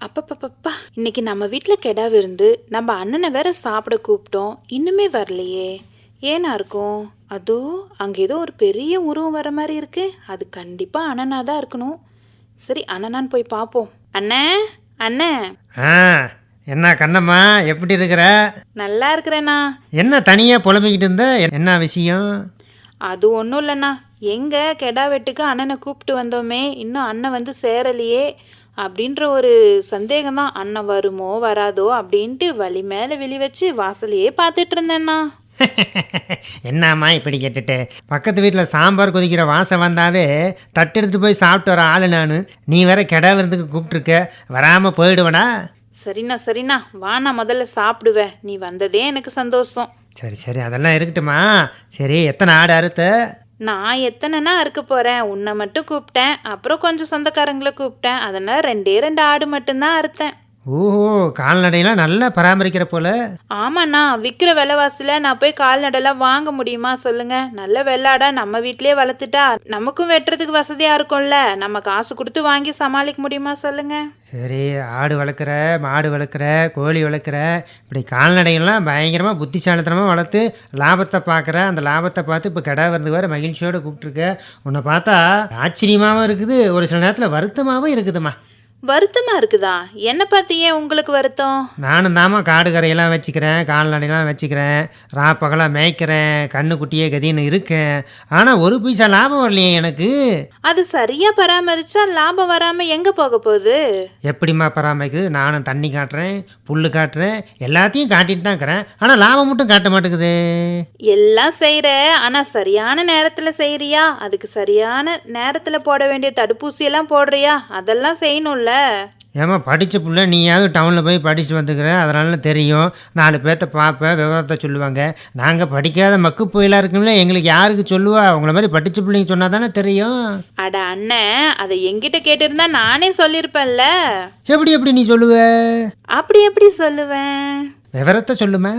அப்பப்பப்பா, இன்னைக்கு நம்ம வீட்டில் கெடா விருந்து. நம்ம அண்ணனை வேற சாப்பிட கூப்பிட்டோம், இன்னுமே வரலையே. ஏனா இருக்கும்? அதோ அங்கே ஏதோ ஒரு பெரிய உருவம் வர மாதிரி இருக்கு. அது கண்டிப்பா அண்ணனா தான் இருக்கணும். சரி, அண்ணனான்னு போய் பார்ப்போம். அண்ணே, அண்ணே. ஆ, என்ன கண்ணம்மா, எப்படி இருக்கிற? நல்லா இருக்கிறேண்ணா. என்ன தனியாக புலம்பிக்கிட்டு இருந்த? என்ன விஷயம்? அது ஒன்றும் இல்லைண்ணா. எங்கே கெடா வெட்டுக்கு அண்ணனை கூப்பிட்டு வந்தோமே, இன்னும் அண்ணன் வந்து சேரலையே அப்படின்ற ஒரு சந்தேகம் தான். அண்ணன் வருமோ வராதோ அப்படின்ட்டு வழி மேலே வெளி வச்சு வாசலையே பார்த்துட்டு இருந்தேண்ணா. என்னம்மா இப்படி கேட்டுட்டு? பக்கத்து வீட்டில் சாம்பார் கொதிக்கிற வாசம் வந்தாவே தட்டு எடுத்துகிட்டு போய் சாப்பிட்டு வர ஆளு நான். நீ வேற கெடா விருந்துக்கு கூப்பிட்டுருக்க, வராமல் போயிடுவேனா? சரிண்ணா சரிண்ணா, வா, நான் முதல்ல சாப்பிடுவேன். நீ வந்ததே எனக்கு சந்தோஷம். சரி சரி, அதெல்லாம் இருக்கட்டுமா. சரி, எத்தனை ஆடு அறுத்த? நான் எத்தனைனா அறுக்க போகிறேன்? உன்னை மட்டும் கூப்பிட்டேன், அப்புறம் கொஞ்சம் சொந்தக்காரங்களை கூப்பிட்டேன். அதனால் 2 ஆடு மட்டும்தான் அறுத்தேன். ஓஹோ, கால்நடையெல்லாம் நல்லா பராமரிக்கிற போல. ஆமாண்ணா, விற்கிற விலைவாசியில் நான் போய் கால்நடைலாம் வாங்க முடியுமா சொல்லுங்க? நல்ல வெள்ளாடா நம்ம வீட்டிலே வளர்த்துட்டா நமக்கும் வெட்டுறதுக்கு வசதியாக இருக்கும்ல. நம்ம காசு கொடுத்து வாங்கி சமாளிக்க முடியுமா சொல்லுங்க? சரி, ஆடு வளர்க்குற, மாடு வளர்க்குற, கோழி வளர்க்குற, இப்படி கால்நடைகள்லாம் பயங்கரமாக புத்திசாலித்தனமாக வளர்த்து லாபத்தை பார்க்குற. அந்த லாபத்தை பார்த்து இப்போ கெடா விருந்து வேறு மகிழ்ச்சியோடு கூப்பிட்ருக்க. உன்னை பார்த்தா ஆச்சரியமாகவும் இருக்குது, ஒரு சில நேரத்தில் வருத்தமாகவும் இருக்குதுமா. வருத்தமா இருக்குதா? என்ன பார்த்து ஏன் உங்களுக்கு வருத்தம்? நானும் தாமா காடு கரையெல்லாம் வச்சுக்கிறேன், கால்நடையெல்லாம் வச்சுக்கிறேன், ராப்பகலாக மேய்க்கிறேன், கண்ணுக்குட்டியே கதின்னு இருக்கேன். ஆனால் ஒரு பைசா லாபம் வரலையே எனக்கு. அது சரியா பராமரிச்சா லாபம் வராம எங்க போக போகுது? எப்படிம்மா பராமரிக்குது? நானும் தண்ணி காட்டுறேன், புல் காட்டுறேன், எல்லாத்தையும் காட்டிட்டு தான் இருக்கிறேன். ஆனால் லாபம் மட்டும் காட்ட மாட்டேங்குது. எல்லாம் செய்யற, ஆனா சரியான நேரத்துல செய்யறியா? அதுக்கு சரியான நேரத்துல போட வேண்டிய தடுப்பூசி எல்லாம் போடுறியா? அதெல்லாம் செய்யணும்ல. ஏமா படித்த புள்ள, நீயாவது டவுனில் போய் படிச்சுட்டு வந்துக்கிற, அதனால தெரியும். 4 பேர்த்த பார்ப்பேன், விவரத்தை சொல்லுவாங்க. நாங்கள் படிக்காத மக்கு புயலாக இருக்குங்களே, எங்களுக்கு யாருக்கு சொல்லுவா? உங்களை மாதிரி படித்த பிள்ளைங்க சொன்னால் தானே தெரியும். அட அண்ணன், அதை என்கிட்ட கேட்டிருந்தா நானே சொல்லியிருப்பேன்ல. எப்படி நீ சொல்லுவ? அப்படி எப்படி சொல்லுவேன்? விவரத்தை சொல்லுமா.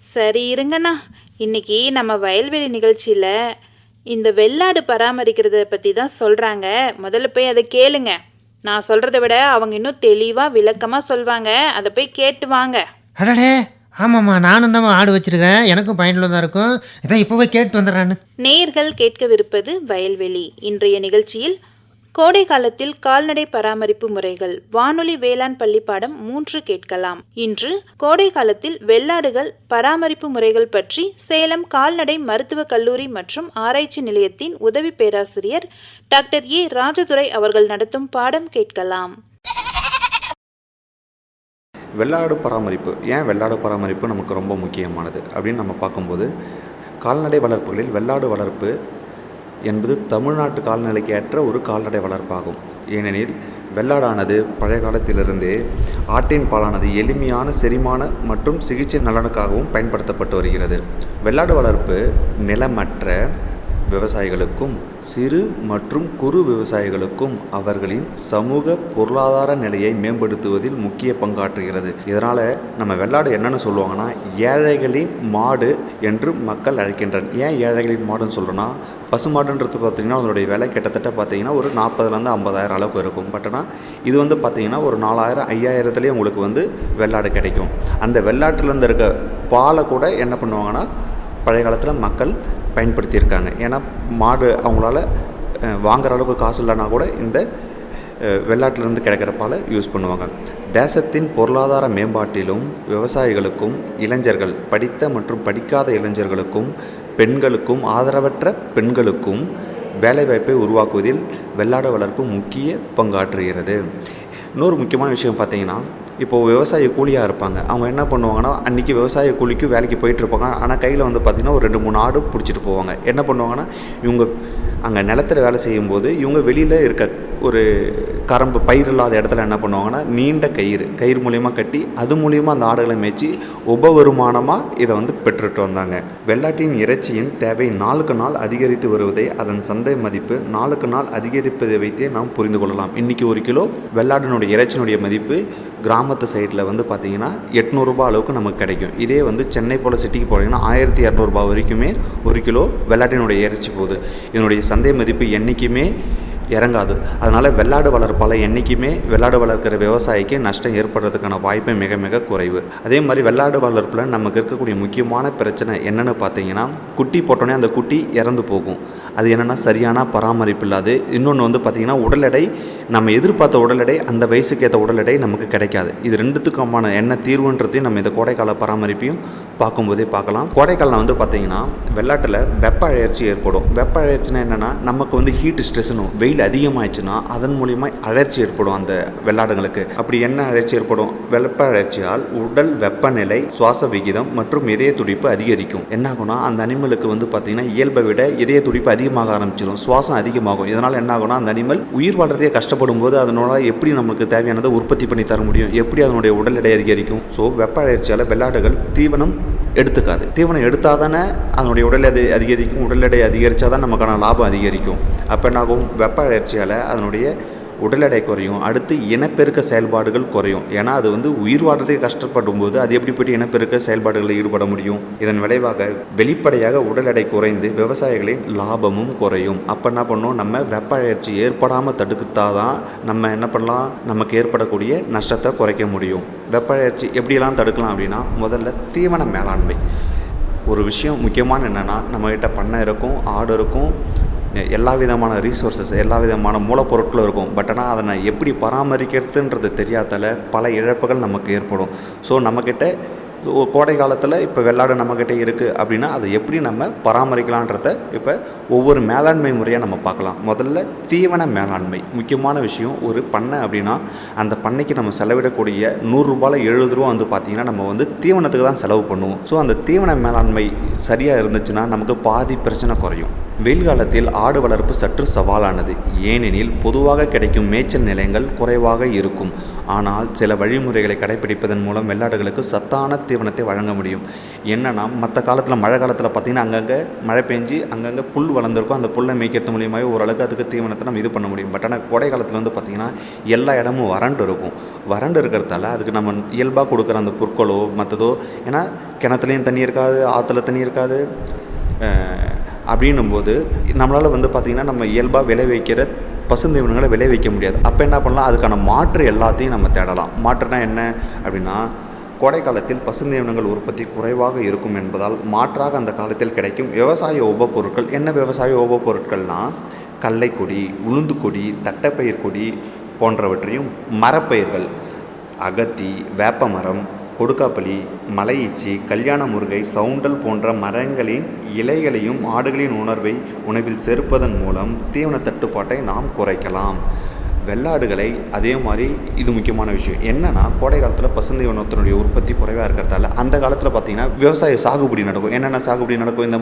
சரி இருங்கண்ணா, இன்னைக்கு நம்ம வயல்வெளி நிகழ்ச்சியில் இந்த வெள்ளாடு பராமரிக்கிறத பற்றி தான் சொல்கிறாங்க. முதல்ல போய் அதை கேளுங்க. நான் சொல்கிறத விட அவங்க இன்னும் தெளிவாக விளக்கமாக சொல்வாங்க. அதை போய் கேட்டு வாங்க. அடடே, ஆமாம்மா, நானும் தான் ஆடு வச்சுருக்கேன், எனக்கும் பயனுள்ளதாக இருக்கும். இதான் இப்போ போய் கேட்டு வந்துடுறான்னு. நேயர்கள் கேட்கவிருப்பது வயல்வெளி. இன்றைய நிகழ்ச்சியில் கோடை காலத்தில் கால்நடை பராமரிப்பு முறைகள், வானொலி வேளாண் பள்ளிப்பாடம் 3 கேட்கலாம். இன்று கோடை காலத்தில் வெள்ளாடுகள் பராமரிப்பு முறைகள் பற்றி சேலம் கால்நடை மருத்துவக் கல்லூரி மற்றும் ஆராய்ச்சி நிலையத்தின் உதவி பேராசிரியர் டாக்டர் ஏ ராஜதுரை அவர்கள் நடத்தும் பாடம் கேட்கலாம். வெள்ளாடு பராமரிப்பு, ஏன் வெள்ளாடு பராமரிப்பு நமக்கு ரொம்ப முக்கியமானது அப்படின்னு நம்ம பார்க்கும்போது, கால்நடை வளர்ப்புகளில் வெள்ளாடு வளர்ப்பு என்பது தமிழ்நாட்டு கால்நடைக்கு ஏற்ற ஒரு கால்நடை வளர்ப்பாகும். ஏனெனில் வெள்ளாடானது பழைய காலத்திலிருந்தே ஆட்டின் பாலானது எளிமையான செரிமான மற்றும் சிகிச்சை நலனுக்காகவும் பயன்படுத்தப்பட்டு வருகிறது. வெள்ளாடு வளர்ப்பு நிலமற்ற விவசாயிகளுக்கும் சிறு மற்றும் குறு விவசாயிகளுக்கும் அவர்களின் சமூக பொருளாதார நிலையை மேம்படுத்துவதில் முக்கிய பங்காற்றுகிறது. இதனால் நம்ம வெள்ளாடு என்னென்னு சொல்லுவாங்கன்னா, ஏழைகளின் மாடு என்று மக்கள் அழைக்கின்றனர். ஏன் ஏழைகளின் மாடுன்னு சொல்கிறோன்னா, பசுமாடுன்றது பார்த்திங்கன்னா அதனுடைய விலை கிட்டத்தட்ட பார்த்திங்கன்னா ஒரு 40,000 50,000 அளவுக்கு இருக்கும். பட் ஆனால் இது வந்து பார்த்திங்கன்னா ஒரு 4,000 5,000 உங்களுக்கு வெள்ளாடு கிடைக்கும். அந்த வெள்ளாட்டிலேருந்து இருக்க பாலை கூட என்ன பண்ணுவாங்கன்னா பழைய காலத்தில் மக்கள் பயன்படுத்தியிருக்காங்க. ஏன்னா மாடு அவங்களால வாங்குகிற அளவுக்கு காசு இல்லைனா கூட இந்த வெள்ளாட்டிலேருந்து கிடைக்கிற பாலை யூஸ் பண்ணுவாங்க. தேசத்தின் பொருளாதார மேம்பாட்டிலும் விவசாயிகளுக்கும் இளைஞர்கள், படித்த மற்றும் படிக்காத இளைஞர்களுக்கும் பெண்களுக்கும் ஆதரவற்ற பெண்களுக்கும் வேலைவாய்ப்பை உருவாக்குவதில் வெள்ளாடு வளர்ப்பு முக்கிய பங்காற்றுகிறது. இன்னொரு முக்கியமான விஷயம் பார்த்திங்கன்னா, இப்போது விவசாய கூலியாக இருப்பாங்க. அவங்க என்ன பண்ணுவாங்கன்னா, அன்றைக்கி விவசாய கூலிக்கு வேலைக்கு போயிட்டுருப்பாங்க. ஆனால் கையில் பார்த்திங்கன்னா ஒரு 2-3 ஆடு பிடிச்சிட்டு போவாங்க. என்ன பண்ணுவாங்கன்னா, இவங்க அங்கே நிலத்தில் வேலை செய்யும்போது இவங்க வெளியில் இருக்க ஒரு கரம்பு பயிர் இல்லாத இடத்துல என்ன பண்ணுவாங்கன்னா, நீண்ட கயிறு மூலியமாக கட்டி அது மூலியமாக அந்த ஆடுகளை மேய்ச்சி உபவருமானமாக இதை பெற்றுட்டு வந்தாங்க. வெள்ளாட்டின் இறைச்சியின் தேவை நாளுக்கு நாள் அதிகரித்து வருவதை, அதன் சந்தை மதிப்பு நாளுக்கு நாள் அதிகரிப்பதை வைத்தே நாம் புரிந்து கொள்ளலாம். இன்றைக்கி 1 கிலோ வெள்ளாட்டினுடைய இறைச்சியினுடைய மதிப்பு கிராமத்து சைடில் பார்த்திங்கன்னா 800 ரூபா அளவுக்கு நமக்கு கிடைக்கும். இதே சென்னை போல் சிட்டிக்கு போனீங்கன்னா 1200 ரூபா வரைக்குமே 1 கிலோ வெள்ளாட்டினுடைய இறைச்சி போகுது. இதனுடைய சந்தை மதிப்பு என்றைக்குமே இறங்காது. அதனால் வெள்ளாடு வளர்ப்பால் என்றைக்குமே வெள்ளாடு வளர்க்குற விவசாயிக்கு நஷ்டம் ஏற்படுறதுக்கான வாய்ப்பு மிக மிக குறைவு. அதே மாதிரி வெள்ளாடு வளர்ப்பில் நமக்கு இருக்கக்கூடிய முக்கியமான பிரச்சனை என்னென்னு பார்த்தீங்கன்னா, குட்டி போட்டோன்னே அந்த குட்டி இறந்து போகும். அது என்னென்னா சரியான பராமரிப்பு இல்லாது. இன்னொன்று வந்து பார்த்திங்கன்னா, உடல் எடை நம்ம எதிர்பார்த்த உடல் எடை அந்த வயசுக்கு ஏற்ற உடல் எடை நமக்கு கிடைக்காது. இது ரெண்டுத்துக்குமான என்ன தீர்வுன்றதையும் நம்ம இந்த கோடைக்கால பராமரிப்பையும் பார்க்கும்போதே பார்க்கலாம். கோடைக்காலம் வந்து பார்த்திங்கன்னா வெள்ளாட்டில் வெப்ப அழற்சி ஏற்படும். வெப்ப அழற்சினா என்னென்னா, நமக்கு வந்து ஹீட் ஸ்ட்ரெஸ்ஸுன்னு வெயில் அதிகமாகிடுச்சுன்னா அதன் மூலிமா அழற்சி ஏற்படும் அந்த வெள்ளாடுங்களுக்கு. அப்படி என்ன அழற்சி ஏற்படும்? வெப்ப அழற்சியால் உடல் வெப்பநிலை, சுவாச விகிதம் மற்றும் இதய துடிப்பு அதிகரிக்கும். என்னாகும்னா அந்த அனிமலுக்கு வந்து பார்த்திங்கன்னா இயல்பை விட இதய துடிப்பு அதிகமாக ஆரம்பிச்சிடும், சுவாசம் அதிகமாகும். இதனால் என்ன ஆகும்னா அந்த அனிமல் உயிர் வாழ்றதே கஷ்டப்படும் போது அதனால எப்படி நமக்கு தேவையானதை உற்பத்தி பண்ணி தர முடியும்? எப்படி அதனுடைய உடல் எடை அதிகரிக்கும்? ஸோ வெப்ப அழற்சியால் வெள்ளாடுகள் தீவனம் எடுத்துக்காது. தீவனம் எடுத்தால் தானே அதனுடைய உடல் எடை அதிகரிக்கும். உடல் எடை அதிகரித்தா தான் நமக்கான லாபம் அதிகரிக்கும். அப்போ என்னாகும்? வெப்ப அழற்சியால் அதனுடைய உடல் எடை குறையும். அடுத்து இனப்பெருக்க செயல்பாடுகள் குறையும். ஏன்னா அது வந்து உயிர் வாழ்றதே கஷ்டப்படும் போது அது எப்படி போய்ட்டு இனப்பெருக்க செயல்பாடுகளில் ஈடுபட முடியும்? இதன் விளைவாக வெளிப்படையாக உடல் எடை குறைந்து விவசாயிகளின் லாபமும் குறையும். அப்போ என்ன பண்ணணும்? நம்ம வெப்ப அழற்சி ஏற்படாமல் தடுத்தாதான் நம்ம என்ன பண்ணலாம்? நமக்கு ஏற்படக்கூடிய நஷ்டத்தை குறைக்க முடியும். வெப்ப அழற்சி எப்படியெல்லாம் தடுக்கலாம் அப்படின்னா, முதல்ல தீவன மேலாண்மை. ஒரு விஷயம் முக்கியமான என்னென்னா, நம்மகிட்ட பண்ணை இருக்கும், ஆடு இருக்கும், எல்லா விதமான ரீசோர்ஸஸ், எல்லா விதமான மூலப்பொருட்களும் இருக்கும். பட் ஆனால் அதை நான் எப்படி பராமரிக்கிறதுன்றது தெரியாதால பல இழப்புகள் நமக்கு ஏற்படும். ஸோ நம்மக்கிட்ட கோடை காலத்தில் இப்போ வெள்ளாடு நம்மக்கிட்ட இருக்குது அப்படின்னா அதை எப்படி நம்ம பராமரிக்கலான்றத இப்போ ஒவ்வொரு மேலாண்மை முறையாக நம்ம பார்க்கலாம். முதல்ல தீவன மேலாண்மை முக்கியமான விஷயம். ஒரு பண்ணை அப்படின்னா அந்த பண்ணைக்கு நம்ம செலவிடக்கூடிய 100 ரூபாயில் 70 ரூபா வந்து பார்த்திங்கன்னா நம்ம வந்து தீவனத்துக்கு தான் செலவு பண்ணுவோம். ஸோ அந்த தீவன மேலாண்மை சரியாக இருந்துச்சுன்னா நமக்கு பாதி பிரச்சனை குறையும். வெயில் காலத்தில் ஆடு வளர்ப்பு சற்று சவாலானது. ஏனெனில் பொதுவாக கிடைக்கும் மேய்ச்சல் நிலையங்கள் குறைவாக இருக்கும். ஆனால் சில வழிமுறைகளை கடைபிடிப்பதன் மூலம் வெள்ளாடுகளுக்கு சத்தான தீவனத்தை வழங்க முடியும். என்னென்னா, மற்ற காலத்தில் மழை காலத்தில் பார்த்திங்கன்னா அங்கங்கே மழை பெஞ்சு அங்கங்கே புல் வளர்ந்துருக்கும். அந்த புல்லை மேய்க்கிறது மூலியமாகவே ஓரளவுக்கு அதுக்கு தீவனத்தை நம்ம இது பண்ண முடியும். பட் ஆனால் கோடை காலத்தில் வந்து பார்த்திங்கன்னா எல்லா இடமும் வறண்டு இருக்கும். வறண்டு இருக்கிறதால அதுக்கு நம்ம இயல்பாக கொடுக்குற அந்த புற்களோ மற்றதோ, ஏன்னா கிணத்துலேயும் தண்ணி இருக்காது, ஆற்றுல தண்ணி இருக்காது. அப்படின்னும்போது நம்மளால் வந்து பார்த்திங்கன்னா நம்ம இயல்பாக விளைவிக்கிற பசுந்தீவனங்களை விளைவிக்க முடியாது. அப்போ என்ன பண்ணலாம்? அதுக்கான மாற்று எல்லாத்தையும் நம்ம தேடலாம். மாற்றுனா என்ன அப்படின்னா, கோடை காலத்தில் பசுந்தீவனங்கள் உற்பத்தி குறைவாக இருக்கும் என்பதால் மாற்றாக அந்த காலத்தில் கிடைக்கும் விவசாய உபப்பொருட்கள். என்ன விவசாய உபப்பொருட்கள்னால், கடலைக்கொடி, உளுந்து கொடி, தட்டைப்பயிர் கொடி போன்றவற்றையும், மரப்பயிர்கள், அகத்தி, வேப்பமரம், கொடுக்காப்புளி, மலை ஈச்சி, கல்யாண முருங்கை, சவுண்டல் போன்ற மரங்களின் இலைகளையும் ஆடுகளின் உணவில் சேர்ப்பதன் மூலம் தீவன தட்டுப்பாட்டை நாம் குறைக்கலாம். வெள்ளாடுகளை அதே மாதிரி இது முக்கியமான விஷயம் என்னென்னா, கோடை காலத்தில் பசுந்தீவனத்தினுடைய உற்பத்தி குறைவாக இருக்கிறதால அந்த காலத்தில் பார்த்திங்கன்னா விவசாய சாகுபடி நடக்கும். என்னென்ன சாகுபடி நடக்கும்? இந்த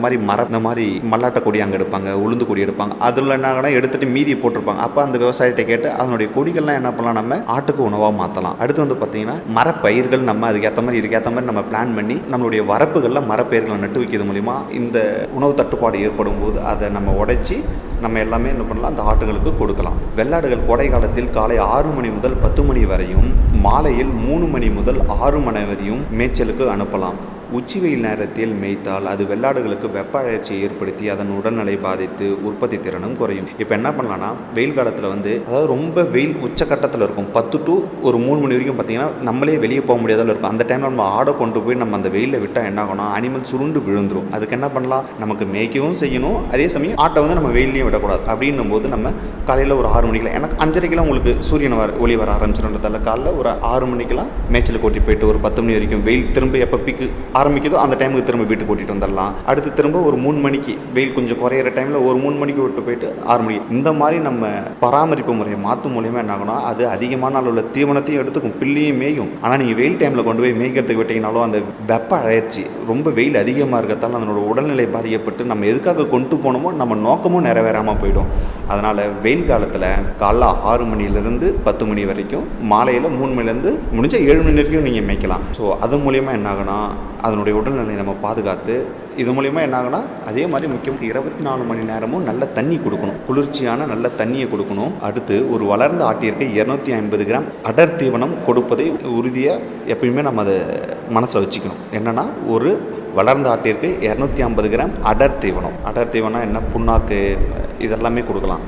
மாதிரி மல்லாட்டை கொடி அங்கே எடுப்பாங்க, உளுந்து கொடி எடுப்பாங்க. அதில் என்ன எடுத்துகிட்டு மீதி போட்டிருப்பாங்க. அப்போ அந்த விவசாயத்தை கேட்டு அதனுடைய கொடிகள்லாம் என்ன பண்ணலாம்? நம்ம ஆட்டுக்கு உணவாக மாற்றலாம். அடுத்து வந்து பார்த்திங்கன்னா மரப்பயிர்கள் நம்ம இதுக்கேற்ற மாதிரி நம்ம பிளான் பண்ணி நம்மளுடைய வரப்புகளில் மரப்பயிர்களை நட்டு வைக்கிறது மூலிமா இந்த உணவு தட்டுப்பாடு ஏற்படும் போது அதை நம்ம உடைச்சி நம்ம எல்லாமே என்ன பண்ணலாம்? அந்த ஆட்டுகளுக்கு கொடுக்கலாம். வெள்ளாடுகள் கோடை காலத்தில் காலை 6 மணி முதல் 10 மணி வரையும், மாலையில் 3 மணி முதல் 6 மணி வரையும் மேய்ச்சலுக்கு அனுப்பலாம். உச்சி வெயில் நேரத்தில் மேய்த்தால் அது வெள்ளாடுகளுக்கு வெப்ப அழற்சியை ஏற்படுத்தி அதன் உடல்நிலை பாதித்து உற்பத்தி திறனும் குறையும். இப்போ என்ன பண்ணலான்னா, வெயில் காலத்தில் வந்து அதாவது ரொம்ப வெயில் உச்சக்கட்டத்தில் இருக்கும். 10 to 3 மணி வரைக்கும் பார்த்திங்கன்னா நம்மளே வெளியே போக முடியாதால இருக்கும். அந்த டைமில் நம்ம ஆடை கொண்டு போய் நம்ம அந்த வெயிலில் விட்டால் என்ன ஆகும்னா, அனிமல் சுருண்டு விழுந்துடும். அதுக்கு என்ன பண்ணலாம்? நமக்கு மேய்க்கவும் செய்யணும், அதே சமயம் ஆட்டை வந்து நம்ம வெயிலையும் விடக்கூடாது. அப்படின்னும் போது நம்ம காலையில் ஒரு 6 மணிக்கெலாம், எனக்கு 5:30 உங்களுக்கு சூரியன் ஒளி வர ஆரம்பிச்சிடுறதால காலையில் ஒரு 6 மணிக்கெலாம் மேய்ச்சலுக்கு கூட்டி போயிட்டு ஒரு 10 மணி வரைக்கும் வெயில் திரும்ப எப்போ பீக்கு ஆரம்பிக்குதோ அந்த டைமுக்கு திரும்ப வீட்டுக்கு கூட்டிகிட்டு வந்துடலாம். அடுத்து திரும்ப ஒரு 3 மணிக்கு வெயில் கொஞ்சம் குறையிற டைமில் ஒரு 3 மணிக்கு விட்டு போயிட்டு 6 மணிக்கு. இந்த மாதிரி நம்ம பராமரிப்பு முறையை மாற்றும் மூலியமாக என்ன ஆகும்னா, அது அதிகமான அளவில் தீவனத்தையும் எடுத்துக்கும், பில்லையும் மேயும். ஆனால் நீங்கள் வெயில் டைமில் கொண்டு போய் மேய்க்கிறதுக்கு விட்டீங்கனாலும் அந்த வெப்ப அழற்சி ரொம்ப வெயில் அதிகமாக இருக்கிறதால அதனோட உடல்நிலை பாதிக்கப்பட்டு நம்ம எதுக்காக கொண்டு போனோமோ நம்ம நோக்கமும் நிறைவேறாமல் போயிடும். அதனால் வெயில் காலத்தில் காலைல 6 மணிலேருந்து 10 மணி வரைக்கும், மாலையில் 3 மணிலேருந்து முடிஞ்ச 7 மணி வரைக்கும் நீங்கள் மேய்க்கலாம். ஸோ அது மூலியமாக என்ன ஆகுனா, அதனுடைய உடல்நிலையை நம்ம பாதுகாத்து இது மூலிமா என்ன ஆகுனா, அதே மாதிரி முக்கியம் 24 மணி நேரமும் நல்ல தண்ணி கொடுக்கணும், குளிர்ச்சியான நல்ல தண்ணியை கொடுக்கணும். அடுத்து ஒரு வளர்ந்த ஆட்டிற்கு 250 கிராம் அடர் தீவனம் கொடுப்பதை உறுதியாக எப்பயுமே நம்ம அதை மனசில் வச்சுக்கணும். என்னென்னா, ஒரு வளர்ந்த ஆட்டிற்கு 250 கிராம் அடர் தீவனம். அடர் தீவனம் என்ன? புண்ணாக்கு இதெல்லாமே கொடுக்கலாம்.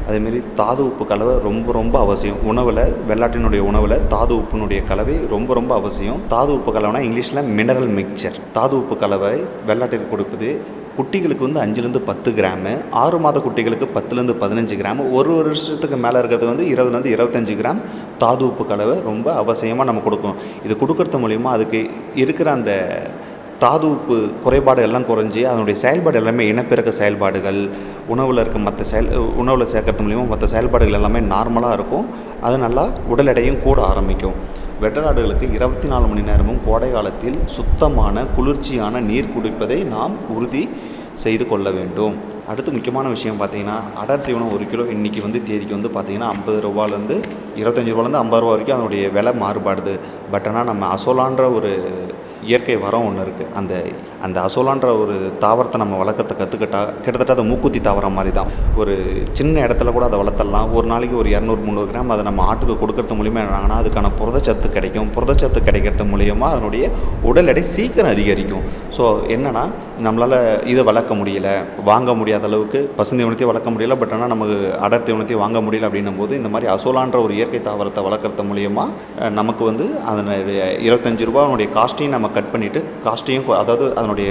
அதேமாரி தாது உப்பு கலவை ரொம்ப ரொம்ப அவசியம். உணவில், வெள்ளாட்டினுடைய உணவில் தாது உப்பினுடைய கலவை ரொம்ப ரொம்ப அவசியம். தாது உப்பு கலவைனா இங்கிலீஷில் மினரல் மிக்சர். தாது உப்பு கலவை வெள்ளாட்டிற்கு கொடுப்பது குட்டிகளுக்கு வந்து 5லேருந்து 10 கிராமு, 6 மாத குட்டிகளுக்கு 10லேருந்து 15 கிராமு, ஒரு வருஷத்துக்கு மேலே இருக்கிறது வந்து 20லேருந்து 25 கிராம் தாது உப்பு கலவை ரொம்ப அவசியமாக நம்ம கொடுக்கணும். இது கொடுக்கறது மூலிமா அதுக்கு இருக்கிற அந்த தாது உப்பு குறைபாடு எல்லாம் குறைஞ்சி அதனுடைய செயல்பாடு எல்லாமே இனப்பெருக்க செயல்பாடுகள், உணவில் இருக்க உணவில் சேர்க்கறது மூலிமா மற்ற செயல்பாடுகள் எல்லாமே நார்மலாக இருக்கும். அது நல்லா உடல் எடையும் கூட ஆரம்பிக்கும். வெள்ளாடுகளுக்கு 24 மணி நேரமும் கோடை காலத்தில் சுத்தமான குளிர்ச்சியான நீர் குடிப்பதை நாம் உறுதி செய்து கொள்ள வேண்டும். அடுத்து முக்கியமான விஷயம் பார்த்திங்கன்னா, அடர் தீவனம் 1 கிலோ இன்றைக்கி வந்து தேதிக்கு வந்து பார்த்திங்கன்னா 50 ரூபாலேருந்து 25 ரூபாலேருந்து 50 ரூபா வரைக்கும் அதனுடைய விலை மாறுபாடுது. பட் ஆனால் நம்ம அசோலான்ற ஒரு இயற்கை வரம் ஒன்று இருக்குது. அந்த அசோலான்ற ஒரு தாவரத்தை நம்ம வளர்க்கத்தை கற்றுக்கிட்டா கிட்டத்தட்ட அது மூக்குத்தி தாவரம் மாதிரி தான். ஒரு சின்ன இடத்துல கூட அதை வளர்த்தலாம். ஒரு நாளைக்கு ஒரு 200-300 கிராம் அதை நம்ம ஆட்டுக்கு கொடுக்கறது மூலிமா என்னாங்கன்னா அதுக்கான புரதச்சத்து கிடைக்கும். புரதச்சத்து கிடைக்கிறது மூலிமா அதனுடைய உடல் எடை சீக்கிரம் அதிகரிக்கும். ஸோ என்னென்னா, நம்மளால் இதை வளர்க்க முடியல, வாங்க முடியாத அளவுக்கு பசுந்தீவனத்தையும் வளர்க்க முடியல, பட் ஆனால் நமக்கு அடர் தீவனத்தையும் வாங்க முடியல அப்படின்னும் போது இந்த மாதிரி அசோலான்ற ஒரு இயற்கை தாவரத்தை வளர்க்குறது மூலிமா நமக்கு வந்து அதனுடைய 25 ரூபாய் காஸ்ட்டையும் நம்ம கட் பண்ணிவிட்டு காஸ்ட்டையும் அதாவது அதனுடைய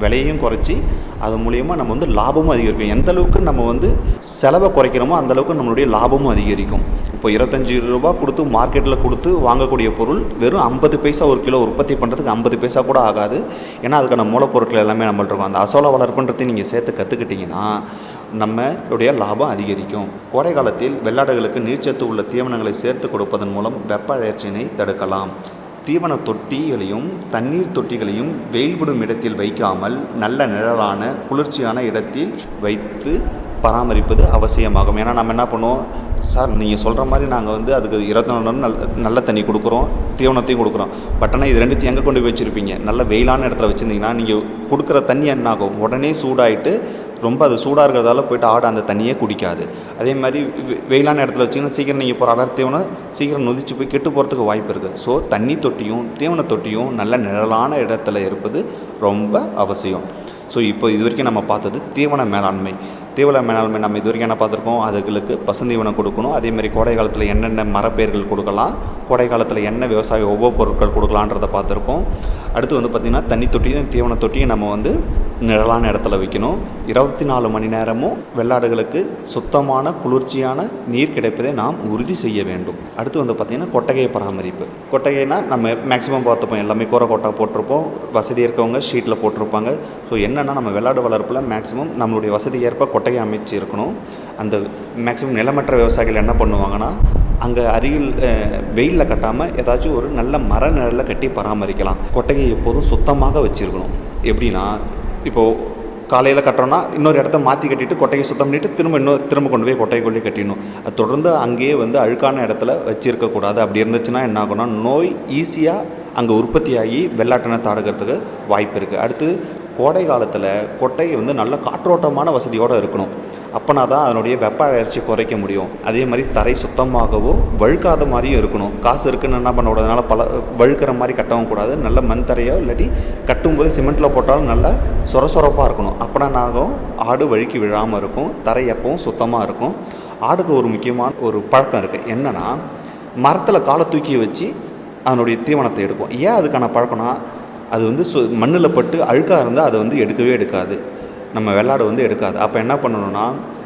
விலையையும் குறைச்சி அது மூலிமா நம்ம வந்து லாபமும் அதிகரிக்கும். எந்த அளவுக்கு நம்ம வந்து செலவை குறைக்கிறோமோ அந்தளவுக்கு நம்மளுடைய லாபமும் அதிகரிக்கும். இப்போ 25 ரூபா கொடுத்து மார்க்கெட்டில் கொடுத்து வாங்கக்கூடிய பொருள் வெறும் 50 பைசா ஒரு கிலோ உற்பத்தி பண்ணுறதுக்கு 50 பைசா கூட ஆகாது. ஏன்னா அதுக்கான மூலப்பொருட்கள் எல்லாமே நம்மள்ட்ட இருக்கும். அந்த அசோலா வளர்ப்புன்றதை நீங்கள் சேர்த்து கற்றுக்கிட்டிங்கன்னா நம்மளுடைய லாபம் அதிகரிக்கும். கோடை காலத்தில் வெள்ளாடுகளுக்கு நீர்ச்சத்து உள்ள தீவனங்களை சேர்த்து கொடுப்பதன் மூலம் வெப்ப அழற்சியினை தடுக்கலாம். தீவன தொட்டிகளையும் தண்ணீர் தொட்டிகளையும் வெயில்படும் இடத்தில் வைக்காமல் நல்ல நிழலான குளிர்ச்சியான இடத்தில் வைத்து பராமரிப்பது அவசியமாகும். ஏன்னா நம்ம என்ன பண்ணுவோம், சார் நீங்கள் சொல்கிற மாதிரி நாங்கள் வந்து அதுக்கு 24 மணி நேரம் நல்ல தண்ணி கொடுக்குறோம், தீவனத்தையும் கொடுக்குறோம். பட் ஆனால் இது ரெண்டுத்தையும் எங்கே கொண்டு போய் வச்சுருப்பீங்க? நல்ல வெயிலான இடத்துல வச்சுருந்தீங்கன்னா நீங்கள் கொடுக்குற தண்ணி என்ன ஆகும், உடனே சூடாகிட்டு ரொம்ப அது சூடாக இருக்கிறதால போய்ட்டு ஆடு அந்த தண்ணியே குடிக்காது. அதே மாதிரி வெயிலான இடத்துல வச்சிங்கன்னா சீக்கிரம் நீங்கள் போகிற அடர் தீவனம் சீக்கிரம் நொதிச்சு போய் கெட்டு போகிறதுக்கு வாய்ப்பு இருக்குது. ஸோ தண்ணி தொட்டியும் தீவன தொட்டியும் நல்ல நிழலான இடத்துல இருப்பது ரொம்ப அவசியம். ஸோ இப்போ இது வரைக்கும் நம்ம பார்த்தது தீவன மேலாண்மை. நம்ம இது வரைக்கும் என்ன பார்த்துருக்கோம், அதுகளுக்கு பசுந்தீவனம் கொடுக்கணும். அதேமாதிரி கோடை காலத்தில் என்னென்ன மரப்பயிர்கள் கொடுக்கலாம், கோடை காலத்தில் என்ன விவசாய உபப்பொருட்கள் கொடுக்கலான்றதை பார்த்துருக்கோம். அடுத்து வந்து பார்த்திங்கன்னா தண்ணி தொட்டியும் தீவன தொட்டியும் நம்ம வந்து நிழலான இடத்துல வைக்கணும். 24 மணி நேரமும் வெள்ளாடுகளுக்கு சுத்தமான குளிர்ச்சியான நீர் கிடைப்பதை நாம் உறுதி செய்ய வேண்டும். அடுத்து வந்து பார்த்திங்கன்னா கொட்டகை பராமரிப்பு. கொட்டகைனா நம்ம மேக்ஸிமம் பார்த்துப்போம், எல்லாமே கூரை கொட்டை போட்டிருப்போம். வசதி இருக்கவங்க ஷீட்டில் போட்டிருப்பாங்க. ஸோ என்னென்னா நம்ம வெள்ளாடு வளர்ப்பில் மேக்ஸிமம் நம்மளுடைய வசதி ஏற்ப கொட்டகை அமைச்சு இருக்கணும். அந்த மேக்ஸிமம் நிலமற்ற விவசாயிகள் என்ன பண்ணுவாங்கன்னா, அங்கே அருகில் வெயிலில் கட்டாமல் ஏதாச்சும் ஒரு நல்ல மர நிழலில் கட்டி பராமரிக்கலாம். கொட்டகையை எப்போதும் சுத்தமாக வச்சுருக்கணும். எப்படின்னா, இப்போது காலையில் கட்டுறோன்னா இன்னொரு இடத்த மாற்றி கட்டிட்டு கொட்டையை சுத்தம் பண்ணிவிட்டு திரும்ப கொண்டு போய் கொட்டைக்குள்ளே கட்டிடணும். அது தொடர்ந்து அங்கேயே வந்து அழுக்கான இடத்துல வச்சுருக்கக்கூடாது. அப்படி இருந்துச்சுன்னா என்ன ஆகும்னா, நோய் ஈஸியாக அங்கே உற்பத்தியாகி வெள்ளாட்டினை தாடுக்கிறதுக்கு வாய்ப்பு இருக்குது. அடுத்து கோடை காலத்தில் கொட்டையை வந்து நல்ல காற்றோட்டமான வசதியோடு இருக்கணும். அப்போனா தான் அதனுடைய வெப்ப அழற்சி குறைக்க முடியும். அதே மாதிரி தரை சுத்தமாகவும் வழுக்காத மாதிரியும் இருக்கணும். காசு இருக்குன்னு என்ன பண்ண கூடாதுனால வழுக்கிற மாதிரி கட்டவும் கூடாது. நல்ல மண் தரையோ இல்லாட்டி கட்டும்போது சிமெண்ட்டில் போட்டாலும் நல்லா சொரசொரப்பாக இருக்கணும். அப்போனா நாகும் ஆடு வழுக்கி விழாமல் இருக்கும். தரை எப்பவும் சுத்தமாக இருக்கும். ஆடுக்கு ஒரு முக்கியமான ஒரு பழக்கம் இருக்குது. என்னென்னா, மரத்தில் காலை தூக்கி வச்சு அதனுடைய தீவனத்தை எடுக்கும். ஏன் அதுக்கான பழக்கம்னா, அது வந்து மண்ணில் பட்டு அழுக்காக இருந்தால் அதை வந்து எடுக்கவே எடுக்காது. நம்ம வெள்ளாடு வந்து எடுக்காது. அப்போ என்ன பண்ணணும்னா,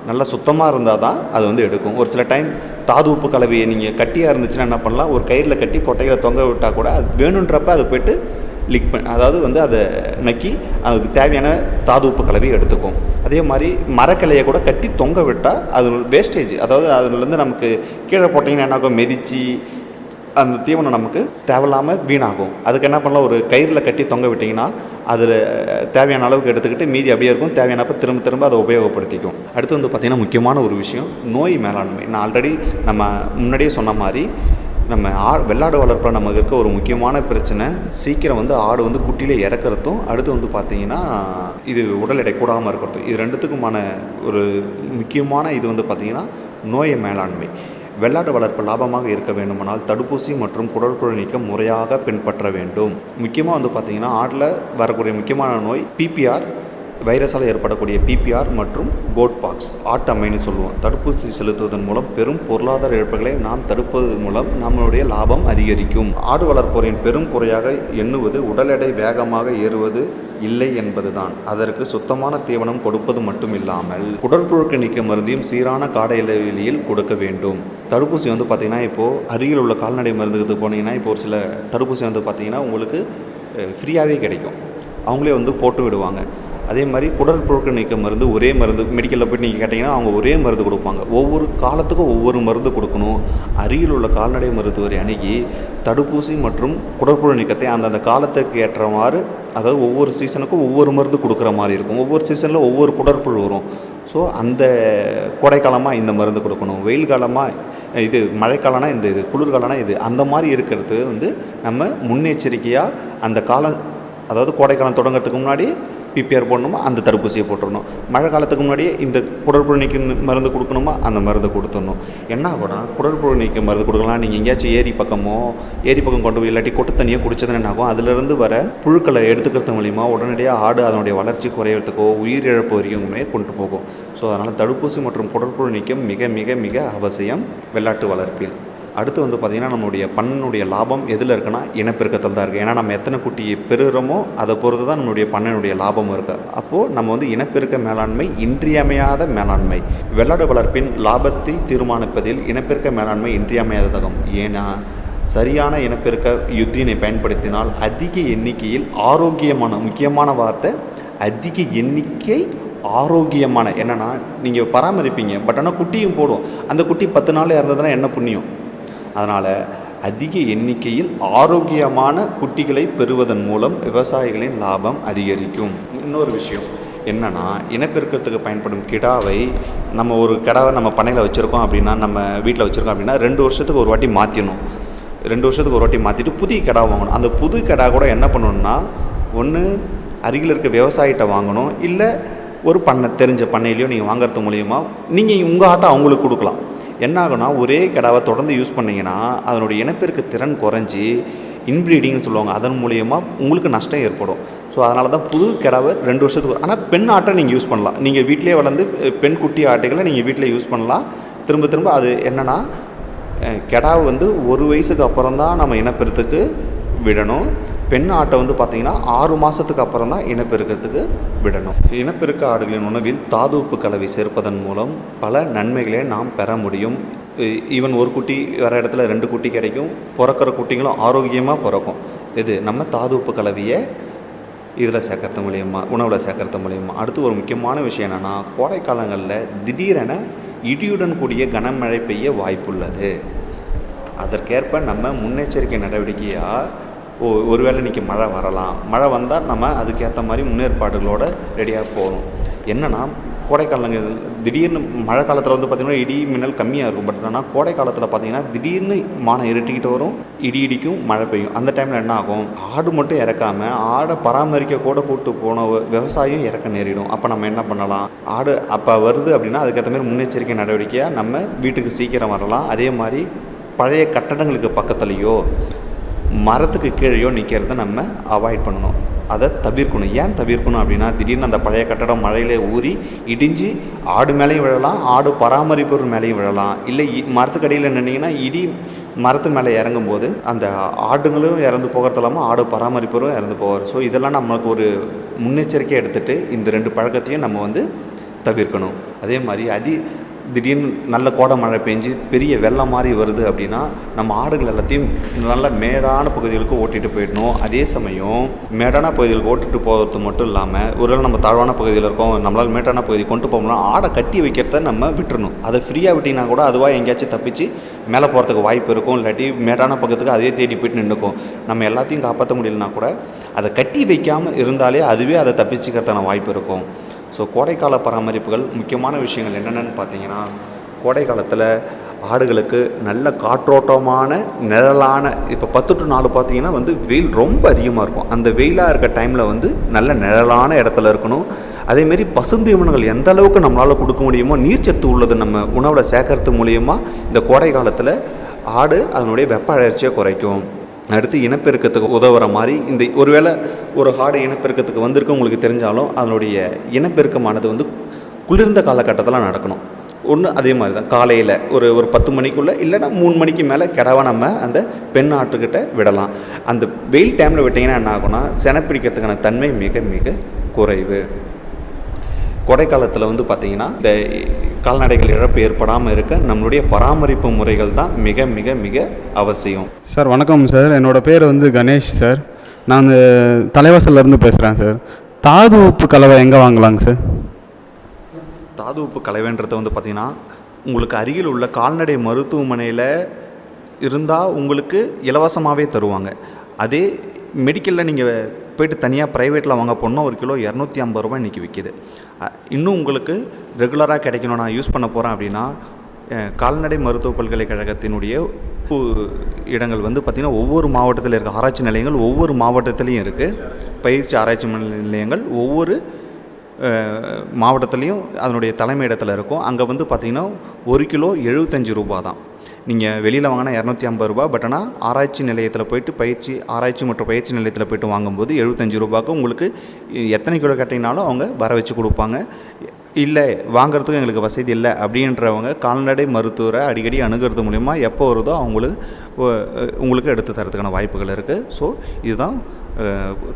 நல்லா சுத்தமாக இருந்தால் தான் அது வந்து எடுக்கும். ஒரு சில டைம் தாது உப்பு கலவையை நீங்கள் கட்டியாக இருந்துச்சுன்னா என்ன பண்ணலாம், ஒரு கயிறில் கட்டி கொட்டையில் தொங்க விட்டால் கூட அது வேணுன்றப்ப அது போய்ட்டு அதாவது வந்து அதை நக்கி அதுக்கு தேவையான தாது உப்பு கலவையை எடுத்துக்கும். அதே மாதிரி மரக்கிளையை கூட கட்டி தொங்க விட்டால் அது வேஸ்டேஜ், அதாவது அதுலேருந்து நமக்கு கீழே போட்டிங்கன்னா என்னாகும், மெதிச்சு அந்த தீவனம் நமக்கு தேவையில்லாமல் வீணாகும். அதுக்கு என்ன பண்ணலாம், ஒரு கயிறில் கட்டி தொங்க விட்டிங்கன்னா அதில் தேவையான அளவுக்கு எடுத்துக்கிட்டு மீதி அப்படியே இருக்கும். தேவையானப்போ திரும்ப அதை உபயோகப்படுத்திக்கும். அடுத்து வந்து பார்த்திங்கன்னா முக்கியமான ஒரு விஷயம் நோய் மேலாண்மை. நான் ஆல்ரெடி நம்ம முன்னாடியே சொன்ன மாதிரி நம்ம வெள்ளாடு வளர்ப்பில் நமக்கு இருக்க ஒரு முக்கியமான பிரச்சனை, சீக்கிரம் வந்து ஆடு வந்து குட்டியிலே இறக்கிறதும், அடுத்து வந்து பார்த்திங்கன்னா இது உடல் எடை கூடாமல் இருக்கிறதும். இது ரெண்டுத்துக்குமான ஒரு முக்கியமான இது வந்து பார்த்திங்கன்னா நோய் மேலாண்மை. வெள்ளாடு வளர்ப்பு லாபமாக இருக்க வேண்டுமானால் தடுப்பூசி மற்றும் குடற்புழு நீக்கம் முறையாக பின்பற்ற வேண்டும். முக்கியமாக வந்து பார்த்திங்கன்னா ஆட்டில் வரக்கூடிய முக்கியமான நோய் PPR, வைரஸால் ஏற்படக்கூடிய பிபிஆர் மற்றும் கோட் பாக்ஸ் ஆட்டம்மைன்னு சொல்லுவோம். தடுப்பூசி செலுத்துவதன் மூலம் பெரும் பொருளாதார இழப்புகளை நாம் தடுப்பது மூலம் நம்மளுடைய லாபம் அதிகரிக்கும். ஆடு வளர்ப்போரின் பெரும் குறையாக எண்ணுவது உடல் எடை வேகமாக ஏறுவது இல்லை என்பதுதான். அதற்கு சுத்தமான தீவனம் கொடுப்பது மட்டும் இல்லாமல் குடற்புழுக்கு நீக்க மருந்தையும் சீரான காடை இடைவெளியில் கொடுக்க வேண்டும். தடுப்பூசி வந்து பார்த்திங்கன்னா இப்போது அருகில் உள்ள கால்நடை மருந்துக்கு போனீங்கன்னா இப்போ ஒரு சில தடுப்பூசி வந்து பார்த்திங்கன்னா உங்களுக்கு ஃப்ரீயாகவே கிடைக்கும். அவங்களே வந்து போட்டு விடுவாங்க. அதே மாதிரி குடற்புழுக்கு நீக்க மருந்து ஒரே மருந்து மெடிக்கலில் போய்ட்டு நீங்கள் கேட்டிங்கன்னா அவங்க ஒரே மருந்து கொடுப்பாங்க. ஒவ்வொரு காலத்துக்கும் ஒவ்வொரு மருந்து கொடுக்கணும். அருகில் உள்ள கால்நடை மருத்துவரை அணுகி தடுப்பூசி மற்றும் குடற்புழு நீக்கத்தை அந்தந்த காலத்துக்கு ஏற்றவாறு, அதாவது ஒவ்வொரு சீசனுக்கும் ஒவ்வொரு மருந்து கொடுக்குற மாதிரி இருக்கும். ஒவ்வொரு சீசனில் ஒவ்வொரு குடற்புழு வரும். ஸோ அந்த கோடைக்காலமாக இந்த மருந்து கொடுக்கணும், வெயில் காலமாக இது, மழைக்காலம்னா இது, குளிர்காலம்னா இது, அந்த மாதிரி இருக்கிறது வந்து நம்ம முன்னெச்சரிக்கையாக அந்த காலம், அதாவது கோடைக்காலம் தொடங்கிறதுக்கு முன்னாடி பிபிஆர் போடணுமா அந்த தடுப்பூசியை போட்டுடணும். மழை காலத்துக்கு முன்னாடியே இந்த குடற்புழு நீக்க மருந்து கொடுக்கணுமா அந்த மருந்து கொடுத்துடணும். என்ன ஆகும்னா குடற்புழு நீக்க மருந்து கொடுக்கலாம். நீங்கள் எங்கேயாச்சும் ஏரி பக்கம் கொண்டு போய் இல்லாட்டி கொட்டு தண்ணியை குடிச்சதுன்னு என்ன ஆகும், அதிலிருந்து வர புழுக்களை எடுத்துக்கிறது மூலிமா உடனடியாக ஆடு அதனுடைய வளர்ச்சி குறையிறதுக்கோ உயிரிழப்பு வரைக்குமே கொண்டு போகும். ஸோ அதனால் தடுப்பூசி மற்றும் குடற்புழு நீக்கம் மிக மிக மிக அவசியம் வெள்ளாட்டு வளர்ப்பில். அடுத்து வந்து பார்த்திங்கன்னா நம்மளுடைய பண்ணனுடைய லாபம் எதில் இருக்குன்னா இனப்பெருக்கத்தில் தான் இருக்குது. ஏன்னா நம்ம எத்தனை குட்டியை பெறுகிறோமோ அதை பொறுத்து தான் நம்மளுடைய பண்ணனுடைய லாபம் இருக்குது. அப்போது நம்ம வந்து இனப்பெருக்க மேலாண்மை இன்றியமையாத மேலாண்மை. வெள்ளாடு வளர்ப்பின் லாபத்தை தீர்மானிப்பதில் இனப்பெருக்க மேலாண்மை இன்றியமையாததாகும். ஏன்னா சரியான இனப்பெருக்க யுத்தியினை பயன்படுத்தினால் அதிக எண்ணிக்கையில் ஆரோக்கியமான, முக்கியமான வார்த்தை அதிக எண்ணிக்கை ஆரோக்கியமான, என்னென்னா நீங்கள் பராமரிப்பீங்க பட் ஆனால் குட்டியும் போடும், அந்த குட்டி 10 நாள் இறந்ததுன்னா என்ன புண்ணியம். அதனால் அதிக எண்ணிக்கையில் ஆரோக்கியமான குட்டிகளை பெறுவதன் மூலம் விவசாயிகளின் லாபம் அதிகரிக்கும். இன்னொரு விஷயம் என்னென்னா இனப்பெருக்கத்துக்கு பயன்படும் கிடாவை ஒரு கிடாவை நம்ம பண்ணையில் வச்சுருக்கோம் அப்படின்னா, நம்ம வீட்டில் வச்சுருக்கோம் அப்படின்னா 2 வருஷத்துக்கு ஒரு வாட்டி மாற்றிடணும். 2 வருஷத்துக்கு ஒரு வாட்டி மாற்றிட்டு புதிய கிடா வாங்கணும். அந்த புது கிடா கூட என்ன பண்ணணும்னா, ஒன்று அருகில் இருக்க விவசாயிகிட்ட வாங்கணும், இல்லை ஒரு தெரிஞ்ச பண்ணையிலையோ நீங்கள் வாங்குறது மூலிமா நீங்கள் உங்கள் ஆட்டை அவங்களுக்கு கொடுக்கலாம். என்ன ஆகுனா, ஒரே கிடாவை தொடர்ந்து யூஸ் பண்ணிங்கன்னா அதனுடைய இனப்பெருக்க திறன் குறைஞ்சி இன்ப்ரீடிங்னு சொல்லுவாங்க, அதன் மூலிமா உங்களுக்கு நஷ்டம் ஏற்படும். ஸோ அதனால தான் புது கிடாவை 2 வருஷத்துக்கு, ஆனால் பெண் ஆட்டை நீங்கள் யூஸ் பண்ணலாம். நீங்கள் வீட்டிலே வளர்ந்து பெண் குட்டி ஆட்டைகளை நீங்கள் வீட்டில் யூஸ் பண்ணலாம். திரும்ப அது என்னென்னா, கிடாவை வந்து 1 வயசுக்கு அப்புறம் தான் நம்ம இனப்பெருத்துக்கு விடணும். பெண் ஆட்டை வந்து பார்த்திங்கன்னா 6 மாதத்துக்கு அப்புறம் தான் இனப்பெருக்கத்துக்கு விடணும். இனப்பெருக்க ஆடுகளின் உணவில் தாதுப்பு கலவை சேர்ப்பதன் மூலம் பல நன்மைகளை நாம் பெற முடியும். ஈவன் ஒரு குட்டி வர இடத்துல 2 குட்டி கிடைக்கும். பிறக்கிற குட்டிங்களும் ஆரோக்கியமாக பிறக்கும். இது நம்ம தாதுப்பு கலவையை இதில் சேர்க்கறது மூலியமாக, உணவில் சேர்க்கறது மூலியமாக. அடுத்து ஒரு முக்கியமான விஷயம் என்னென்னா, கோடை காலங்களில் திடீரென இடியுடன் கூடிய கனமழை பெய்ய வாய்ப்புள்ளது. அதற்கேற்ப நம்ம முன்னெச்சரிக்கை நடவடிக்கையாக ஒருவேளை இன்றைக்கி மழை வரலாம், மழை வந்தால் நம்ம அதுக்கேற்ற மாதிரி முன்னேற்பாடுகளோடு ரெடியாக போகணும். என்னென்னா, கோடைக்காலங்கள் திடீர்னு மழை காலத்தில் வந்து பார்த்திங்கன்னா இடி மின்னல் கம்மியாக இருக்கும். பட் ஆனால் கோடை காலத்தில் பார்த்திங்கன்னா திடீர்னு மானம் இருட்டிக்கிட்டு வரும், இடிக்கும், மழை பெய்யும். அந்த டைமில் என்ன ஆகும், ஆடு மட்டும் இறக்காமல் ஆடை பராமரிக்க கூட கூப்பிட்டு போன விவசாயம் இறக்க நேரிடும். அப்போ நம்ம என்ன பண்ணலாம், ஆடு அப்போ வருது அப்படின்னா அதுக்கேற்ற மாதிரி முன்னெச்சரிக்கை நடவடிக்கையாக நம்ம வீட்டுக்கு சீக்கிரம் வரலாம். அதே மாதிரி பழைய கட்டடங்களுக்கு பக்கத்துலேயோ மரத்துக்கு கீழேயோ நிற்கிறத நம்ம அவாய்ட் பண்ணணும், அதை தவிர்க்கணும். ஏன் தவிர்க்கணும் அப்படின்னா, திடீர்னு அந்த பழைய கட்டடம் மழையிலே ஊறி இடிஞ்சு ஆடு மேலேயும் விழலாம், ஆடு பராமரிப்பவர் மேலேயும் விழலாம். இல்லை மரத்துக்கடியில் நின்னீங்கன்னா இடி மரத்து மேலே இறங்கும்போது அந்த ஆடுங்களும் இறந்து போகிறது இல்லாமல் ஆடு பராமரிப்பவரும் இறந்து போவார். ஸோ இதெல்லாம் நம்மளுக்கு ஒரு முன்னெச்சரிக்கை எடுத்துகிட்டு இந்த 2 பழக்கத்தையும் நம்ம வந்து தவிர்க்கணும். அதே மாதிரி திடீர்னு நல்ல கோடை மழை பெஞ்சு பெரிய வெள்ளம் மாதிரி வருது அப்படின்னா நம்ம ஆடுகள் எல்லாத்தையும் நல்ல மேடான பகுதிகளுக்கு ஓட்டிகிட்டு போயிடணும். அதே சமயம் மேடான பகுதிகளுக்கு ஓட்டிகிட்டு போகிறது மட்டும் இல்லாமல், ஒருவேளை நம்ம தாழ்வான பகுதியில் இருக்கோம், நம்மளால் மேடான பகுதி கொண்டு போகணும்னா ஆடை கட்டி வைக்கிறத நம்ம விட்டுறணும். அதை ஃப்ரீயாக விட்டிங்கன்னா கூட அதுவாக எங்கேயாச்சும் தப்பிச்சு மேலே போகிறதுக்கு வாய்ப்பு இருக்கும். இல்லாட்டி மேடான பக்கத்துக்கு அதே தேடி போய்ட்டு நின்றுக்கும். நம்ம எல்லாத்தையும் காப்பாற்ற முடியலனா கூட அதை கட்டி வைக்காமல் இருந்தாலே அதுவே அதை தப்பிச்சுக்கிறதுக்கான வாய்ப்பு இருக்கும். ஸோ கோடைக்கால பராமரிப்புகள் முக்கியமான விஷயங்கள் என்னென்னு பார்த்தீங்கன்னா, கோடை காலத்தில் ஆடுகளுக்கு நல்ல காற்றோட்டமான நிழலான, இப்போ 10 to 4 பார்த்தீங்கன்னா வந்து வெயில் ரொம்ப அதிகமாக இருக்கும். அந்த வெயிலாக இருக்க டைமில் வந்து நல்ல நிழலான இடத்துல இருக்கணும். அதேமாரி பசுந்தீவனங்கள் எந்த அளவுக்கு நம்மளால் கொடுக்க முடியுமோ, நீர்ச்சத்து உள்ளது நம்ம உணவில் சேர்க்கறது மூலியமாக இந்த கோடை காலத்தில் ஆடு அதனுடைய வெப்ப அழற்சியை குறைக்கும். அடுத்து இனப்பெருக்கத்துக்கு உதவுற மாதிரி இந்த ஒருவேளை ஒரு ஆடு இனப்பெருக்கத்துக்கு வந்திருக்கு உங்களுக்கு தெரிஞ்சாலும் அதனுடைய இனப்பெருக்கமானது வந்து குளிர்ந்த காலகட்டத்தில் நடக்கணும். ஒன்று அதே மாதிரி தான் காலையில் ஒரு 10 மணிக்குள்ளே இல்லைன்னா 3 மணிக்கு மேலே கிடாவை நம்ம அந்த பெண் ஆட்டுக்கிட்ட விடலாம். அந்த வெயில் டைமில் விட்டிங்கன்னா என்ன ஆகும்னா செனப்பிடிக்கிறதுக்கான தன்மை மிக மிக குறைவு. கோடைக்காலத்தில் வந்து பார்த்திங்கன்னா இந்த கால்நடைகள் இழப்பு ஏற்படாமல் இருக்க நம்மளுடைய பராமரிப்பு முறைகள் தான் மிக மிக மிக அவசியம். சார் வணக்கம் சார், என்னோடய பேர் வந்து கணேஷ் சார். நான் தலைவாசல்லேருந்து பேசுகிறேன் சார். தாது உப்பு கலவை எங்கே வாங்கலாங்க சார்? தாது உப்பு கலவைன்றது வந்து பார்த்திங்கன்னா உங்களுக்கு அருகில் உள்ள கால்நடை மருத்துவமனையில் இருந்தால் உங்களுக்கு இலவசமாகவே தருவாங்க. அதே மெடிக்கலில் நீங்கள் போய்ட்டு தனியாக ப்ரைவேட்டில் வாங்க போனால் 1 கிலோ 250 ரூபாய் இன்றைக்கி விற்கிது. இன்னும் உங்களுக்கு ரெகுலராக கிடைக்கணும், நான் யூஸ் பண்ண போகிறேன் அப்படின்னா கால்நடை மருத்துவ பல்கலைக்கழகத்தினுடைய இடங்கள் வந்து பார்த்திங்கன்னா ஒவ்வொரு மாவட்டத்தில் இருக்க ஆராய்ச்சி நிலையங்கள் ஒவ்வொரு மாவட்டத்துலேயும் இருக்குது. பயிற்சி ஆராய்ச்சி நிலையங்கள் ஒவ்வொரு மாவட்டத்துலேயும் அதனுடைய தலைமையிடத்தில் இருக்கும். அங்கே வந்து பார்த்திங்கன்னா 1 கிலோ 75 ரூபா தான். நீங்கள் வெளியில் வாங்கினா 250 ரூபா. பட் ஆனால் ஆராய்ச்சி நிலையத்தில் போயிட்டு ஆராய்ச்சி மற்றும் பயிற்சி நிலையத்தில் போய்ட்டு வாங்கும்போது 75 ரூபாய்க்கு உங்களுக்கு எத்தனை கிலோ கேட்டிங்கனாலும் அவங்க வர வச்சு கொடுப்பாங்க. இல்லை வாங்கிறதுக்கு எங்களுக்கு வசதி இல்லை அப்படின்றவங்க கால்நடை மருத்துவரை அடிக்கடி அணுகிறது மூலிமா எப்போ வருதோ உங்களுக்கு எடுத்து தரதுக்கான வாய்ப்புகள் இருக்குது. ஸோ இதுதான்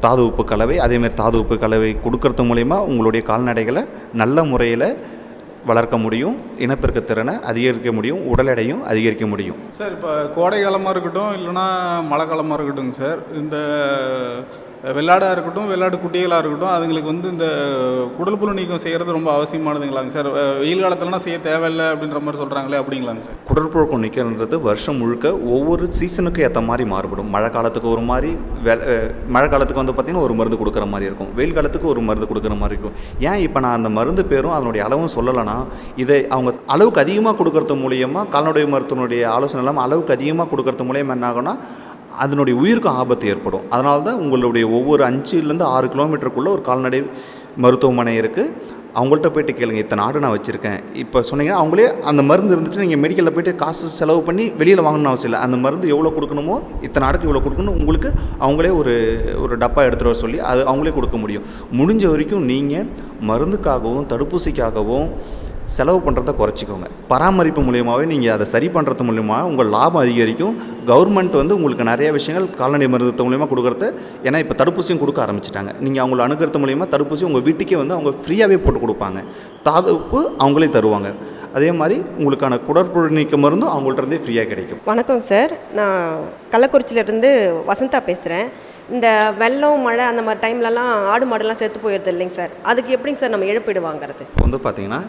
தாது உப்பு கலவை. அதேமாதிரி தாது உப்பு கலவை கொடுக்கறது மூலிமா உங்களுடைய கால்நடைகளை நல்ல முறையில் வளர்க்க முடியும், இனப்பெருக்க திறனை அதிகரிக்க முடியும், உடல் எடையும் அதிகரிக்க முடியும். சார் இப்போ கோடை காலமாக இருக்கட்டும் இல்லைனா மழை காலமாக இருக்கட்டும் சார், இந்த வெள்ளாடாக இருக்கட்டும் வெள்ளாடு குட்டிகளாக இருக்கட்டும் அதுங்களுக்கு வந்து இந்த குடல் புழு நீக்கம் செய்கிறது ரொம்ப அவசியமானதுங்களாங்க சார். வெயில் காலத்துலலாம் செய்ய தேவையில்லை அப்படின்ற மாதிரி சொல்கிறாங்களே, அப்படிங்களாங்க சார்? குடற்புழு நீக்கம்ன்றது வருஷம் முழுக்க ஒவ்வொரு சீசனுக்கு ஏற்ற மாதிரி மாறுபடும். மழை காலத்துக்கு ஒரு மாதிரி, மழை காலத்துக்கு வந்து பார்த்திங்கன்னா ஒரு மருந்து கொடுக்குற மாதிரி இருக்கும், வெயில் காலத்துக்கு ஒரு மருந்து கொடுக்குற மாதிரி இருக்கும். ஏன் இப்போ நான் அந்த மருந்து பேரும் அதனுடைய அளவும் சொல்லலைன்னா, இதை அவங்க அளவுக்கு அதிகமாக கொடுக்கறது மூலியமாக கால்நடை மருத்துவனுடைய ஆலோசனை இல்லாமல் அளவுக்கு அதிகமாக கொடுக்கறது மூலியமாக என்ன ஆகும்னா அதனுடைய உயிருக்கும் ஆபத்து ஏற்படும். அதனால தான் உங்களுடைய ஒவ்வொரு 5 to 6 கிலோமீட்டருக்குள்ளே ஒரு கால்நடை மருத்துவமனை இருக்குது. அவங்கள்ட்ட போய்ட்டு கேளுங்க, இத்தனை ஆடு நான் வச்சுருக்கேன் இப்போ சொன்னீங்கன்னா அவங்களே அந்த மருந்து இருந்துச்சுன்னா நீங்கள் மெடிக்கலில் போய்ட்டு காசு செலவு பண்ணி வெளியில் வாங்கணும்னு அவசியம் இல்லை. அந்த மருந்து எவ்வளோ கொடுக்கணுமோ இத்தனை ஆடுக்கு இவ்வளோ கொடுக்கணும் உங்களுக்கு அவங்களே ஒரு டப்பா எடுத்துகிட்டு வர சொல்லி அது அவங்களே கொடுக்க முடியும். முடிஞ்ச வரைக்கும் நீங்கள் மருந்துக்காகவும் தடுப்பூசிக்காகவும் செலவு பண்ணுறத குறைச்சிக்கோங்க. பராமரிப்பு மூலியமாகவே நீங்கள் அதை சரி பண்ணுறது மூலிமா உங்கள் லாபம் அதிகரிக்கும். கவர்மெண்ட் வந்து உங்களுக்கு நிறைய விஷயங்கள் கால்நடை மருத்துவ மூலிமா கொடுக்குறது, ஏன்னா இப்போ தடுப்பூசியும் கொடுக்க ஆரம்பிச்சிட்டாங்க. நீங்கள் அவங்கள அணுகிறது மூலிமா தடுப்பூசி உங்கள் வீட்டுக்கே வந்து அவங்க ஃப்ரீயாகவே போட்டு கொடுப்பாங்க. தாதுப்பு அவங்களே தருவாங்க. அதே மாதிரி உங்களுக்கான குடற்புழு நீக்க மருந்தும் அவங்கள்ட்ட இருந்தே ஃப்ரீயாக கிடைக்கும். வணக்கம் சார், நான் கள்ளக்குறிச்சியிலேருந்து வசந்தா பேசுகிறேன். இந்த வெள்ளம் மழை அந்த மாதிரி டைம்லலாம் ஆடு மாடுலாம் செத்து போயிடுது இல்லைங்க சார், அதுக்கு எப்படிங்க சார் நம்ம இழப்பீடு வாங்குறது? இப்போ வந்து பார்த்திங்கன்னா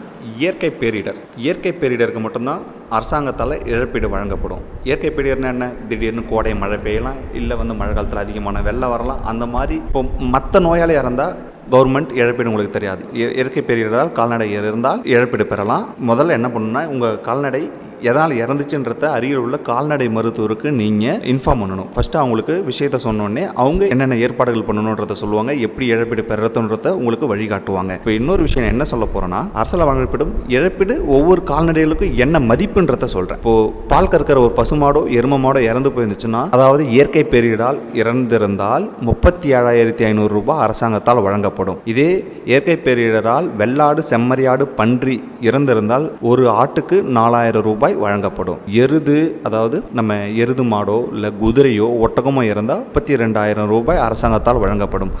இயற்கை பேரிடருக்கு மட்டும்தான் அரசாங்கத்தால் இழப்பீடு வழங்கப்படும். இயற்கை பேரிடர்னா என்ன? திடீர்னு கோடை மழை பெய்யலாம், இல்லை வந்து மழை காலத்தில் அதிகமான வெள்ளம் வரலாம். அந்த மாதிரி இப்போ மற்ற நோயாளி இறந்தால் கவர்மெண்ட் இழப்பீடு உங்களுக்கு தெரியாது. இயற்கை பேரிடரால் கால்நடை இருந்தால் இழப்பீடு பெறலாம். முதல்ல என்ன பண்ணணும்னா உங்கள் கால்நடை எதால் இறந்துச்சுன்றத அருகில் உள்ள கால்நடை மருத்துவருக்கு நீங்கள் இன்ஃபார்ம் பண்ணணும். ஃபஸ்ட்டு அவங்களுக்கு விஷயத்தை சொன்னோடனே அவங்க என்னென்ன ஏற்பாடுகள் பண்ணணுன்றதை சொல்லுவாங்க, எப்படி இழப்பீடு பெறதுன்றதை உங்களுக்கு வழிகாட்டுவாங்க. இப்போ இன்னொரு விஷயம் என்ன சொல்ல போகிறேன்னா, அரசால் வழங்கப்படும் இழப்பீடு ஒவ்வொரு கால்நடைகளுக்கும் என்ன மதிப்புன்றதை சொல்கிறேன். இப்போது பால் கறக்கிற ஒரு பசுமாடோ எரும மாடோ இறந்து போயிருந்துச்சுன்னா, அதாவது இயற்கை பேரிடரால் இறந்திருந்தால் 37,500 ரூபாய் அரசாங்கத்தால் வழங்கப்படும். இதே இயற்கை பேரிடரால் வெள்ளாடு செம்மறியாடு பன்றி இறந்திருந்தால் ஒரு ஆட்டுக்கு 4,000 ரூபாய் வழங்கப்படும். எருது, அதாவது நம்ம எருது மாடோ இல்லை குதிரையோ ஒட்டகமோ இறந்தால் 32,000 ரூபாய் அரசாங்கத்தால் வழங்கப்படும்.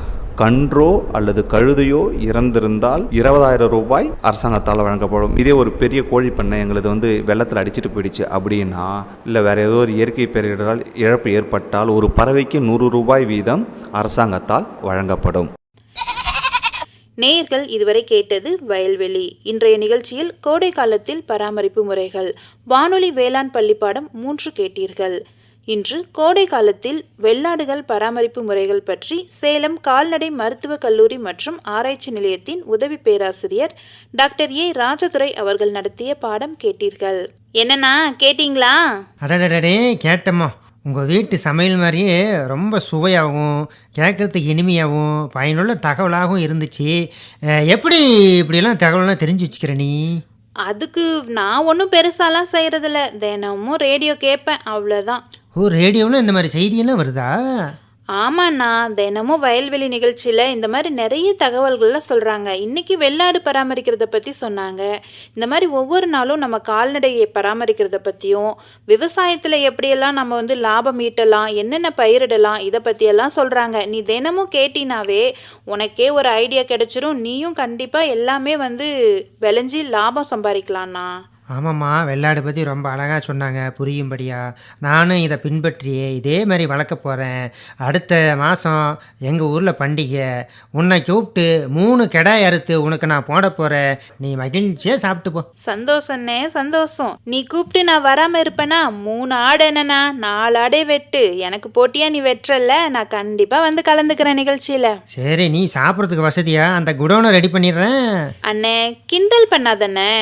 கன்றோ அல்லது கழுதையோ இறந்திருந்தால் 20,000 ரூபாய் அரசாங்கத்தால் வழங்கப்படும். இதே ஒரு பெரிய கோழி பண்ணை எங்களது வந்து வெள்ளத்தில் அடிச்சுட்டு போயிடுச்சு அப்படின்னா, இல்லை வேறு ஏதோ ஒரு இயற்கை பேரிடரால் இழப்பு ஏற்பட்டால் ஒரு பறவைக்கு 100 ரூபாய் வீதம் அரசாங்கத்தால் வழங்கப்படும். நேயர்கள் இதுவரை கேட்டது வயல்வெளி. இன்றைய நிகழ்ச்சியில் கோடை காலத்தில் பராமரிப்பு முறைகள் வானொலி வேளாண் பள்ளிப்பாடம் 3 கேட்டீர்கள். இன்று கோடை காலத்தில் வெள்ளாடுகள் பராமரிப்பு முறைகள் பற்றி சேலம் கால்நடை மருத்துவக் கல்லூரி மற்றும் ஆராய்ச்சி நிலையத்தின் உதவி பேராசிரியர் டாக்டர் ஏ ராஜதுரை அவர்கள் நடத்திய பாடம் கேட்டீர்கள். என்னண்ணா கேட்டீங்களா? அடடடே கேட்டம்மா. உங்கள் வீட்டு சமையல் மாதிரியே ரொம்ப சுவையாகவும் கேட்குறதுக்கு இனிமையாகவும் பயனுள்ள தகவலாகவும் இருந்துச்சு. எப்படி இப்படியெல்லாம் தகவலாம் தெரிஞ்சு வச்சுக்கிற நீ? அதுக்கு நான் ஒன்றும் பெருசாலாம் செய்கிறதில்ல, தினமும் ரேடியோ கேட்பேன், அவ்வளோதான். ஓ, ரேடியோவில் இந்த மாதிரி செய்தியெல்லாம் வருதா? ஆமாண்ணா, தினமும் வயல்வெளி நிகழ்ச்சியில் இந்த மாதிரி நிறைய தகவல்கள்லாம் சொல்கிறாங்க. இன்றைக்கி வெள்ளாடு பராமரிக்கிறத பற்றி சொன்னாங்க. இந்த மாதிரி ஒவ்வொரு நாளும் நம்ம கால்நடையை பராமரிக்கிறத பற்றியும், விவசாயத்தில் எப்படியெல்லாம் நம்ம வந்து லாபம் ஈட்டலாம், என்னென்ன பயிரிடலாம், இதை பற்றியெல்லாம் சொல்கிறாங்க. நீ தினமும் கேட்டினாவே உனக்கே ஒரு ஐடியா கிடைச்சிரும். நீயும் கண்டிப்பாக எல்லாமே வந்து விளைஞ்சி லாபம் சம்பாதிக்கலாம்ண்ணா. ஆமாம்மா, வெள்ளாடு பற்றி ரொம்ப அழகாக சொன்னாங்க புரியும்படியா. நானும் இதை பின்பற்றியே இதே மாதிரி வளர்க்க போகிறேன். அடுத்த மாதம் எங்கள் ஊரில் பண்டிகை. உன்னை கூப்பிட்டு 3 கிடாய் அறுத்து உனக்கு நான் போட போகிறேன். நீ மகிழ்ச்சியாக சாப்பிட்டு போ. சந்தோஷண்ணே, சந்தோஷம். நீ கூப்பிட்டு நான் வராமல் இருப்பேனா? 3 ஆடு என்னண்ணா, 4 ஆடே வெட்டு. எனக்கு போட்டியா நீ வெட்டுறல்ல, நான் கண்டிப்பாக வந்து கலந்துக்கிறேன் நிகழ்ச்சியில். சரி, நீ சாப்பிட்றதுக்கு வசதியா அந்த குடோனை ரெடி பண்ணிடுறேன். அண்ணே, கிண்டல் பண்ணாதண்ணே.